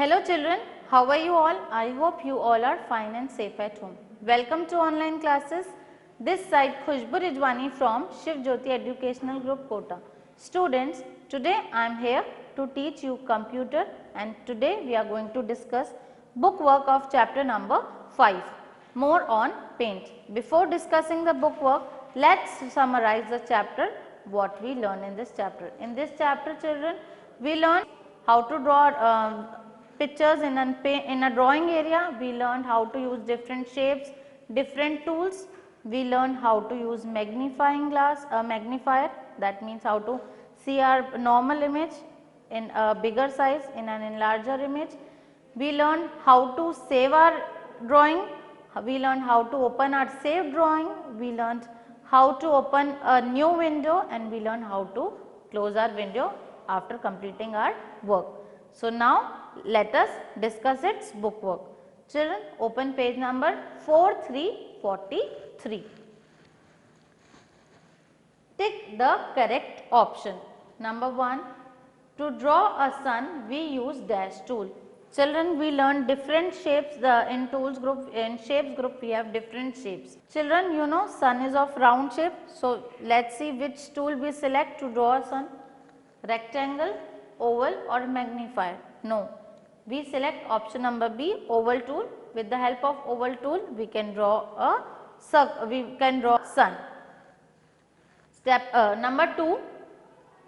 Hello children, how are you all? I hope you all are fine and safe at home. Welcome to online classes. This side Khushbu Rijwani from Shiv Jyoti Educational Group Kota. Students, today I am here to teach you computer and today we are going to discuss book work of chapter number 5, more on paint. Before discussing the book work, let's summarize the chapter, what we learn in this chapter. In this chapter children, we learn how to draw pictures in a drawing area. We learned how to use different shapes, different tools. We learned how to use magnifying glass, magnifier, that means how to see our normal image in a bigger size, in an enlarger image. We learned how to save our drawing. We learned how to open our saved drawing. We learned how to open a new window and we learned how to close our window after completing our work. So, now let us discuss its book work. Children, open page number 4343. Tick the correct option. Number 1, to draw a sun we use dash tool. Children, we learn different shapes in tools group, in shapes group we have different shapes. Children, you know sun is of round shape. So, let us see which tool we select to draw a sun. Rectangle, oval or magnifier? No. We select option number B, oval tool. With the help of oval tool, we can draw a sun. Step number 2,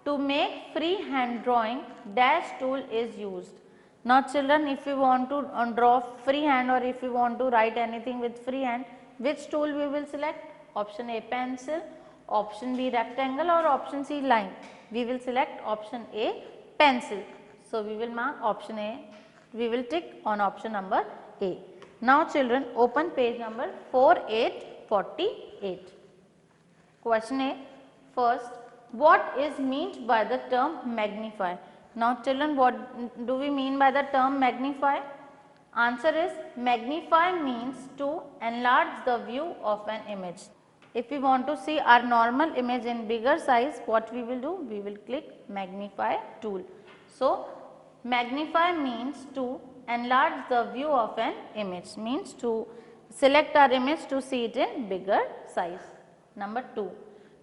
to make free hand drawing, dash tool is used. Now children, if we want to draw free hand or if we want to write anything with free hand, which tool we will select? Option A, pencil, option B, rectangle or option C, line. We will select option A, pencil. So, we will mark option A, we will tick on option number A. Now children, open page number 4848. Question A, first, what is meant by the term magnify? Now children, what do we mean by the term magnify? Answer is, magnify means to enlarge the view of an image. If we want to see our normal image in bigger size, what we will do? We will click magnify tool. So, magnify means to enlarge the view of an image, means to select our image to see it in bigger size. Number 2,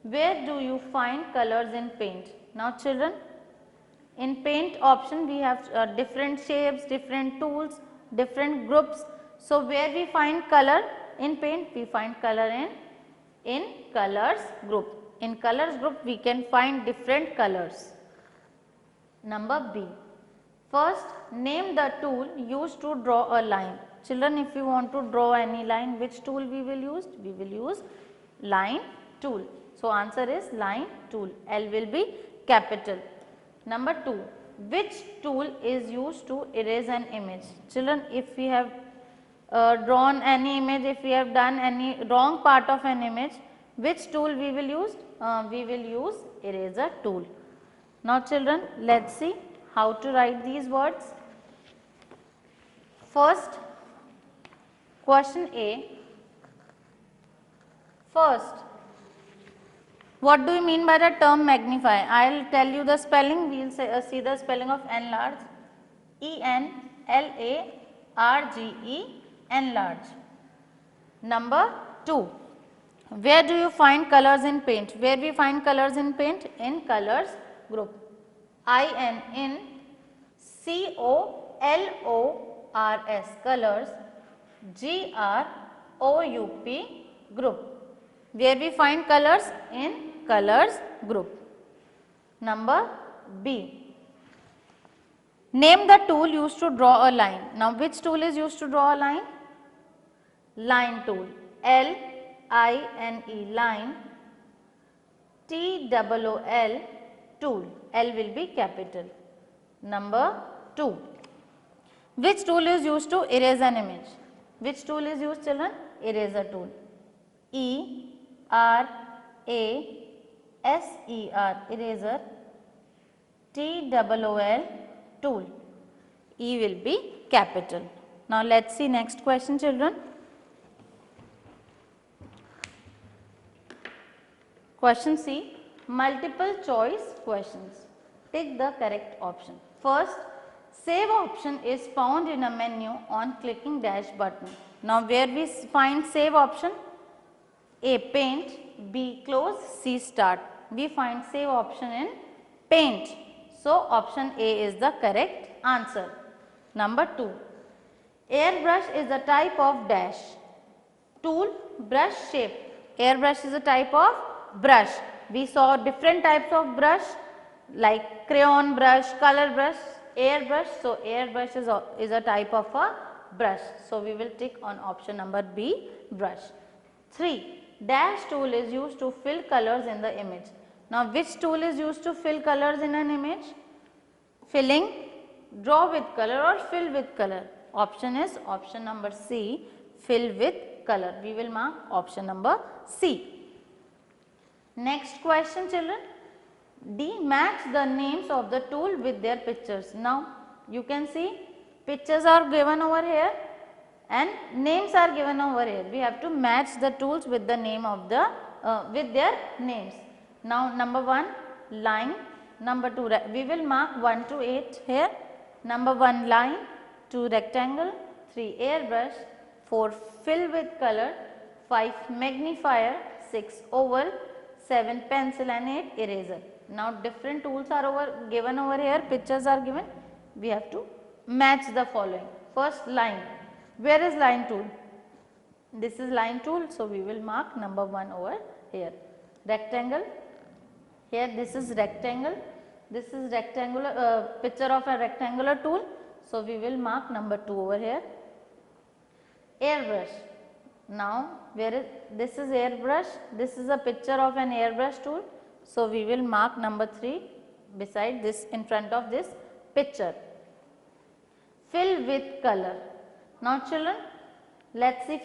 where do you find colors in paint? Now children, in paint option we have different shapes, different tools, different groups. So, where we find color in paint? We find color in colors group. In colors group we can find different colors. Number B, first name the tool used to draw a line. Children, if we want to draw any line, which tool we will use? We will use line tool. So, answer is line tool, L will be capital. Number 2, which tool is used to erase an image? Children, if we have drawn any image, if we have done any wrong part of an image, which tool we will use? We will use eraser tool. Now children, let us see how to write these words. First, question A, first, what do you mean by the term magnify? I will tell you the spelling, we will see the spelling of enlarge, E-N-L-A-R-G-E, enlarge. Number 2, where do you find colors in paint? Where we find colors in paint? In colors group, I-N in C-O-L-O-R-S, colors, G-R-O-U-P, group. Where we find colors? In colors group. Number B, name the tool used to draw a line. Now which tool is used to draw a line? Line tool, L-I-N-E, line, T-O-O-L, tool, L will be capital. Number 2, which tool is used to erase an image? Which tool is used children? Eraser tool, E-R-A-S-E-R, eraser, T-O-O-L, tool, E will be capital. Now let us see next question children. Question C, multiple choice questions. Pick the correct option. First, Save option is found in a menu on clicking dash button. Now where we find save option? A. Paint, B. Close, C. Start. We find save option in Paint. So option A is the correct answer. Number 2. Airbrush is a type of dash. Tool, brush, shape. Airbrush is a type of brush. We saw different types of brush like crayon brush, color brush, airbrush. So airbrush is a type of a brush. So we will tick on option number B, brush. 3. Dash tool is used to fill colors in the image. Now which tool is used to fill colors in an image? Filling, draw with color or fill with color. Option is option number C, fill with color. We will mark option number C. Next question children. D. Match the names of the tool with their pictures. Now you can see pictures are given over here and names are given over here. We have to match the tools with the name of the with their names. Now number 1 line, number 2 we will mark 1 to 8 here. Number 1 line, 2 rectangle, 3 airbrush, 4 fill with color, 5 magnifier, 6 oval, 7 pencil and 8 eraser. Now different tools are given over here, pictures are given. We have to match the following. First line. Where is line tool? This is line tool, so we will mark number 1 over here. Rectangle, here this is rectangle, this is rectangular picture of a rectangular tool, so we will mark number 2 over here. Airbrush, now where is this is airbrush, this is a picture of an airbrush tool, so we will mark number 3 beside this in front of this picture. Fill with color. Now children, let's see,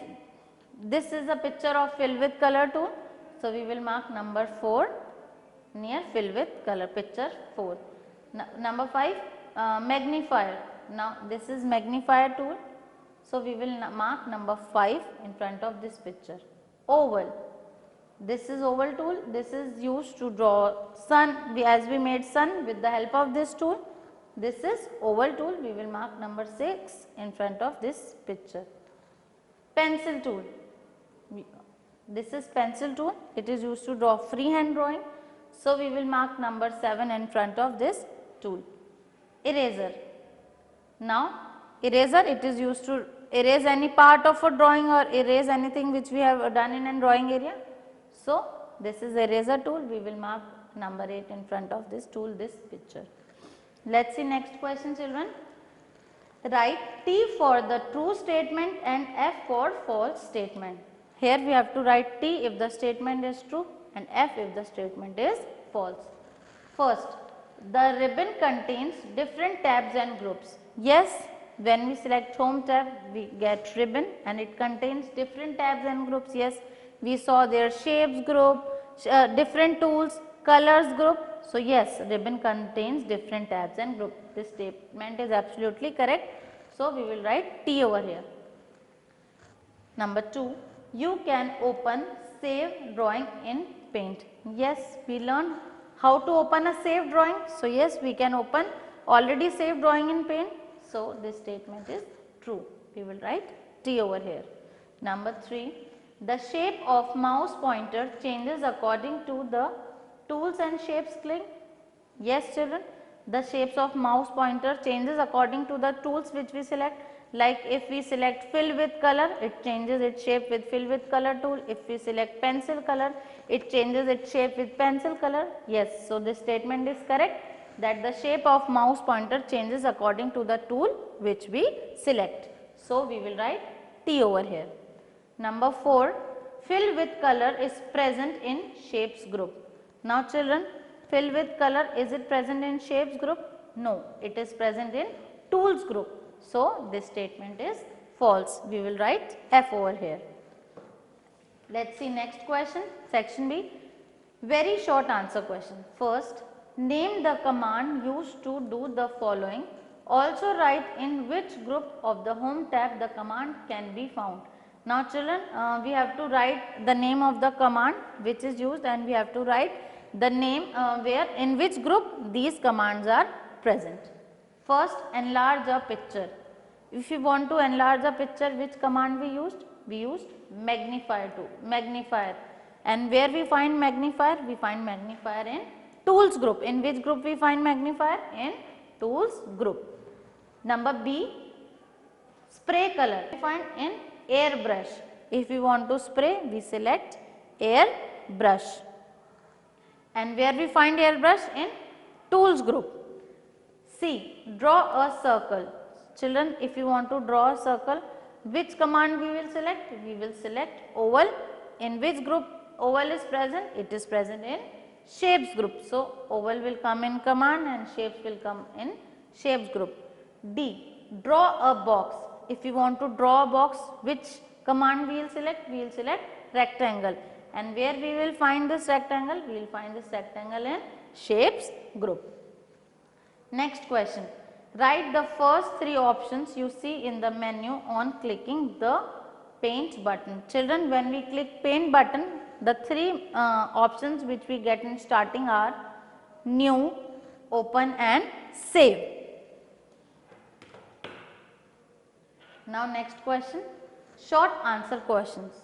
this is a picture of fill with color tool. So we will mark number 4 near fill with color, picture 4. Number 5 magnifier. Now this is magnifier tool. So we will mark number 5 in front of this picture. Oval. This is oval tool. This is used to draw sun. As we made sun with the help of this tool. This is oval tool. We will mark number 6 in front of this picture. Pencil tool. This is pencil tool. It is used to draw freehand drawing. So we will mark number 7 in front of this tool. Eraser. Now eraser, it is used to erase any part of a drawing or erase anything which we have done in a drawing area. So this is eraser tool. We will mark number 8 in front of this tool, this picture. Let's see next question children. Write T for the true statement and F for false statement. Here we have to write T if the statement is true and F if the statement is false. First, the ribbon contains different tabs and groups. Yes, when we select home tab, we get ribbon and it contains different tabs and groups. Yes, we saw their shapes group, different tools, colors group. So yes, ribbon contains different tabs and group. This statement is absolutely correct. So we will write T over here. Number 2, you can open save drawing in Paint. Yes, we learned how to open a saved drawing. So yes, we can open already saved drawing in Paint. So this statement is true. We will write T over here. Number 3, the shape of mouse pointer changes according to the tools and shapes click. Yes children, the shapes of mouse pointer changes according to the tools which we select. Like if we select fill with color, it changes its shape with fill with color tool. If we select pencil color, it changes its shape with pencil color. Yes, so this statement is correct that the shape of mouse pointer changes according to the tool which we select. So we will write T over here. Number 4, fill with color is present in shapes group. Now children, fill with color, is it present in shapes group? No, it is present in tools group. So this statement is false. We will write F over here. Let's see next question, section B. Very short answer question. First, name the command used to do the following. Also write in which group of the home tab the command can be found. Now children, we have to write the name of the command which is used and we have to write the name where in which group these commands are present. First, enlarge a picture. If you want to enlarge a picture, which command we used? We used magnifier to magnifier. And where we find magnifier? We find magnifier in tools group. In which group we find magnifier? In tools group. Number B, spray color. We find in airbrush. If we want to spray, we select airbrush. And where we find airbrush? In tools group. C, draw a circle. Children, if you want to draw a circle, which command we will select? We will select oval. In which group oval is present? It is present in shapes group. So, oval will come in command and shapes will come in shapes group. D, draw a box. If you want to draw a box, which command we will select? We will select rectangle. And where we will find this rectangle? We will find this rectangle in shapes group. Next question. Write the first three options you see in the menu on clicking the paint button. Children, when we click paint button, the three options which we get in starting are new, open and save. Now next question, short answer questions.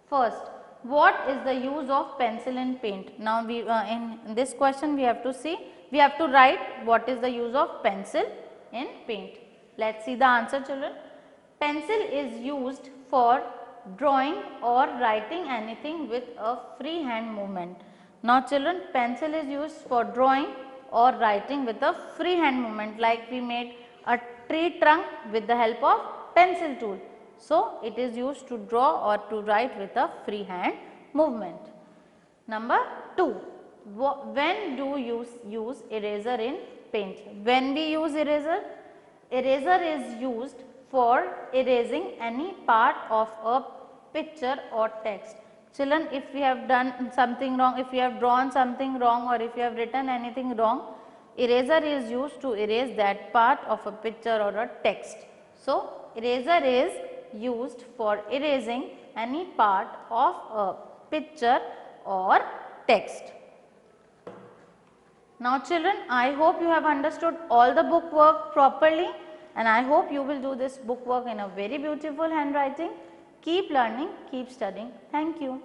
First, what is the use of pencil in paint? Now we in this question we have to see, we have to write what is the use of pencil in paint. Let us see the answer, children. Pencil is used for drawing or writing anything with a free hand movement. Now children, pencil is used for drawing or writing with a free hand movement, like we made a tree trunk with the help of pencil tool. So it is used to draw or to write with a free hand movement. Number 2, when do you use eraser in paint? When we use eraser? Eraser is used for erasing any part of a picture or text. Children, if we have done something wrong, if we have drawn something wrong or if you have written anything wrong, eraser is used to erase that part of a picture or a text. So, eraser is used for erasing any part of a picture or text. Now children, I hope you have understood all the book work properly, and I hope you will do this book work in a very beautiful handwriting. Keep learning, keep studying. Thank you.